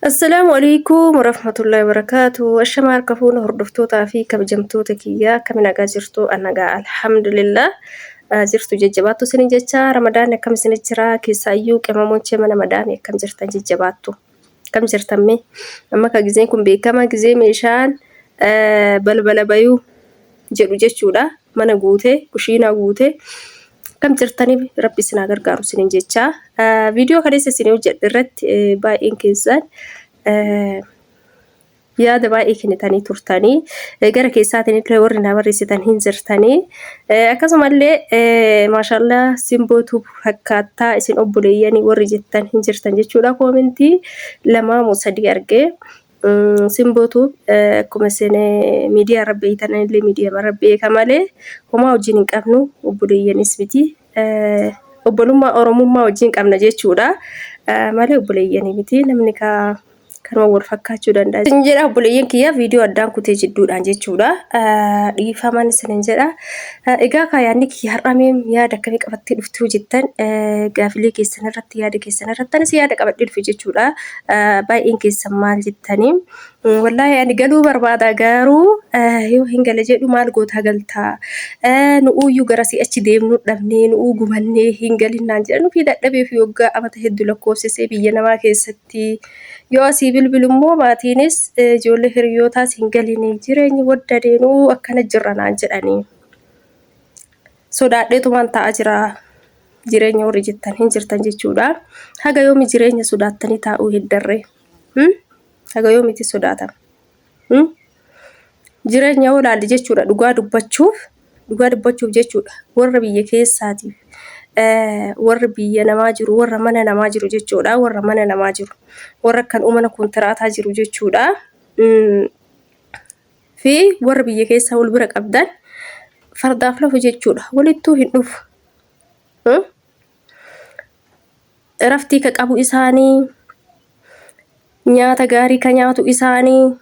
Assalaamu alaikum warahmatullahi wabarakatuh. Ashama harkafuuna hordoftootaa fi kabajamtoota kiyyaa akkamiin nagaa jirtu? Nagaa alhamdulillah. Jirtu jajjabaattu isin jecha Ramadaan akkam isin jira? Keessaayyuu qamamochee mana Ramadaan akkam jirtan jajjabaattu? Akkam jirtamme? Amma ka gizeen kun beekama gizee meeshaan balbala bayuu jedhu jechuudha. Mana guute, kushiinaa guute. Kam jirtanii rabbi isin gargaaru isin jecha viidiyoo kaleessa isin hojjedhe irratti baay'een keessan yaada baay'ee kennitanii turtanii gara keessaatiin illee warri na barreessitan hin jirtanii akkasumallee maashaallah simbootu fakkaataa isin obboleeyyanii warri jettan hin jirtan jechuudha. Koomentii 2 moo 3 argee simbootu akkuma isin miidiyaa rabbii tanillee miidiyaa rabbii kamalee homaa wajjin hin qabnu obboleeyyanis miti obbolummaa oromummaa wajjin qabna jechuudha malee obboleeyyanii miti namni kanuma wal fakkaachuu danda'a. Isin jedha obboleeyyan kiyya viidiyoo addaan kutee jidduudhaan jechuudha dhiifaman isin jedha. Egaa kaayaanni kiyya har'amee yaada akkamii qabattee dhuftuu jettan gaafilee keessan irratti yaada keessan irratti anis yaada qabadhee dhufe jechuudha. Baay'een keessan maal jettanii wallahi ani galuu barbaada garuu yoo hin gala jedhu maal goota galtaa nu'uyyuu gara si'achi deemnu dhabnee nu'uu gumannee hin galinnaan jedhan fi dadhabee fi waggaa amata hedduu lakkoofsisee biyya namaa keessatti yoo asii bilbilummoo maatiinis ijoollee hiriyootaas hin galinii jireenyi wadda deenuu akkana jirra naan jedhanii sodaadheetumaan ta'a jira jireenya warri jettan hin jirtan jechuudha. Haga yoomi jireenya sodaattanii taa'uu hiddarree haga yoomitti sodaatan jireenya olaalli jechuudha. Dhugaa dubbachuuf jechuudha warra biyya keessaatiif warra biyya namaa jiru warra mana namaa jiru jechuudha. Warra mana namaa jiru warra kan uumana kontiraataa jiru jechuudha. Fi warra biyya keessaa wal bira qabdan fardaaf lafu jechuudha. Walittuu hin dhufu raftii ka qabu isaanii nyaata gaarii ka nyaatu isaanii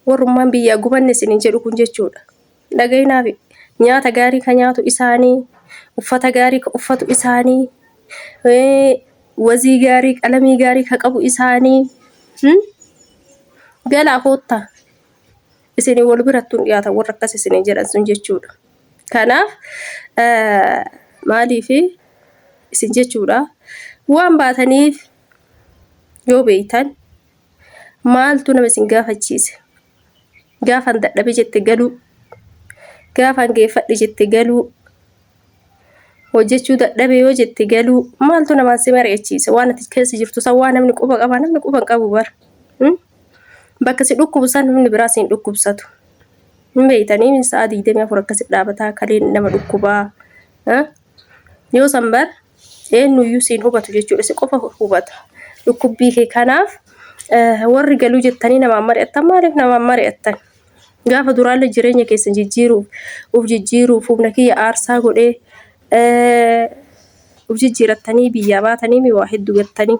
warrummaan biyyaa gubanne isin jedhu kun jechuudha. Dhagaynaaf nyaata gaarii ka nyaatu isaanii uffata gaarii ka uffatu isaanii wazii gaarii qalamii gaarii ka qabu isaanii galaa koottaa isin wal birattuun dhiyaatan warra akkas isin jedhan sun jechuudha. Kanaaf maaliif isin jechuudha waan baataniif yoo beeytan maaltu nama isin gaafachiise gaafan dadhabe jette galuu gaafan geeffadhe jette galuu hojjechuu dadhabe yoo jette galuu maaltu namaan si mari'achiise waan ati keessa jirtu san waan namni quba qaba namni quba hin qabu bar bakka si dhukkubsan namni biraa si hin dhukkubsatu hin beeytanii min sa'a 24 akkasi dhaabataa kaleen nama dhukkubaa yoo san bar eenyuyyuu siin hubatu jechuudha. Si qofa hubata dhukkubbii kee. Kanaaf warri galuu jettanii namaan mari'attan maaliif namaan mari'attan gaafa duraalle jireenya keessan jijjiiruuf humna kiyya aarsaa godhee jijjiirattanii biyyaa baatanii waa hedduu gattanii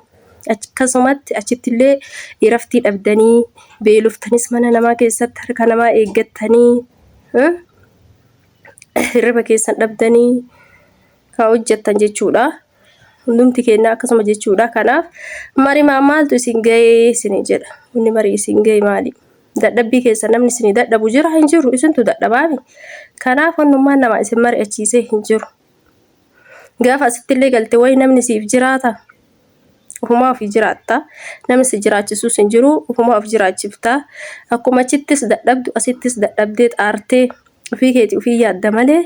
akkasumatti achittillee raftii dhabdanii beeloftanis mana namaa keessatti harka namaa eeggattanii hirriba keessan dhabdanii ka hojjettan jechuudha. Hundumti keenya akkasuma jechuudha. Kanaaf marii maaltu isin ga'ee isin jedha. Inni marii isin ga'ee maali? Dadhabbii keessa namni isin dadhabu jira hin jiru isintu dadhabaami. Kanaaf onnummaan nama isin mari'achiisee hin jiru. Gaafa asittillee galte wayi namni siif jiraata. Ufumaa ofii jiraatta. Namni si jiraachisuus hin jiru. Ufumaa of jiraachifta. Akkuma achittis dadhabdu asittis dadhabdee xaartee ofii keetii ofii yaadda malee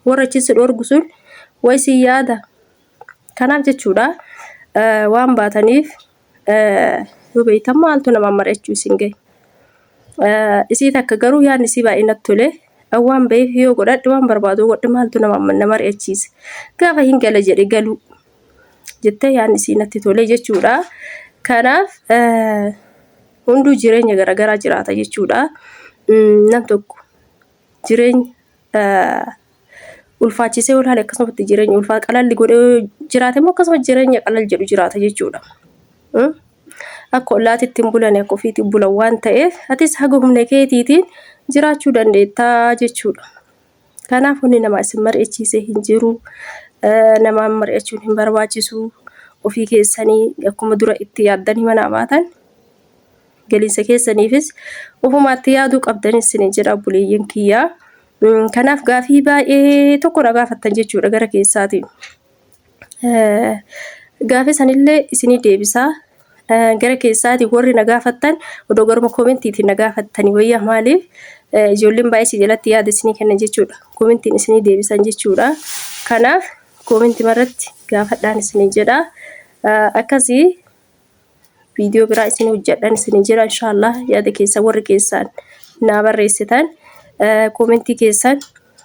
warra achisi dhorgu sun wayi si yaada. Kanaaf jechuudha waan baataniif yoo beeytan maaltu namaan mari'achuu isin ga'e. Isii takka garuu yaadni isii baay'ee natti tole. Waan ba'eef yoo godhadhe waan barbaadu godhe maaltu namaan na mari'achiise. Gaafa hin gala jedhe galuu jettee yaadni isii natti tole jechuudha. Kanaaf hunduu jireenya garaagaraa jiraata jechuudha. Nam tokko jireenya ulfaachisee olaale akkasumatti jireenya ulfaa qalalli godhee jiraate moo akkasuma jireenya qalal jedhu jiraata jechuudha. Akka ollaatitti hin bulan akka ofiitti bulan waan ta'eef atis haga humna keetiitiin jiraachuu dandeettaa jechuudha. Kanaaf hundi nama isin mari'achiisee hin jiru. Namaan mari'achuun hin barbaachisu. Ofii keessanii akkuma dura itti yaaddanii mana baatan galiinsa keessaniifis ofumaatti yaaduu qabdan isiniin jedha buleeyyan kiyyaa. Kanaaf gaafii baay'ee tokko na gaafattan jechuudha gara keessaati. Gaafii sanillee isinii deebisaa. Gara keessaati warri na gaafattan odoo garuma koomentiitiin na gaafattanii wayya maaliif ijoolleen baay'ee jalatti yaada isinii kennan jechuudha. Koomentiin isinii deebisan jechuudha. Kanaaf koomentii marratti gaafadhaan isinii jedha. Akkasii viidiyoo biraa isinii hojjedhan isinii jedha inshaallah. Yaada keessa warri keessaan naa barreessitan koomentii keessan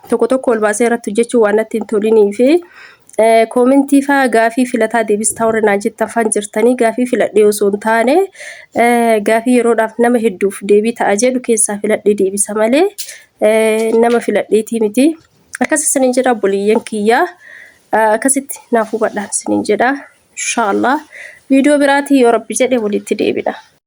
tokko tokko ol baasee irratti hojjechuu waan natti hin tolinii fi koomentii faa gaafii filataa deebistaa warra naa jettan faan jirtanii gaafii filadhee osoo hin taane gaafii yeroodhaaf nama hedduuf deebii ta'a jedhu keessaa filadhee deebisa malee nama filadheetii miti. Akkas isiniin jedha buleeyyan kiyyaa. Akkasitti naaf hubadhaan isiniin jedha inshaallah. Viidiyoo biraatii yoo rabbi jedhe walitti deebina.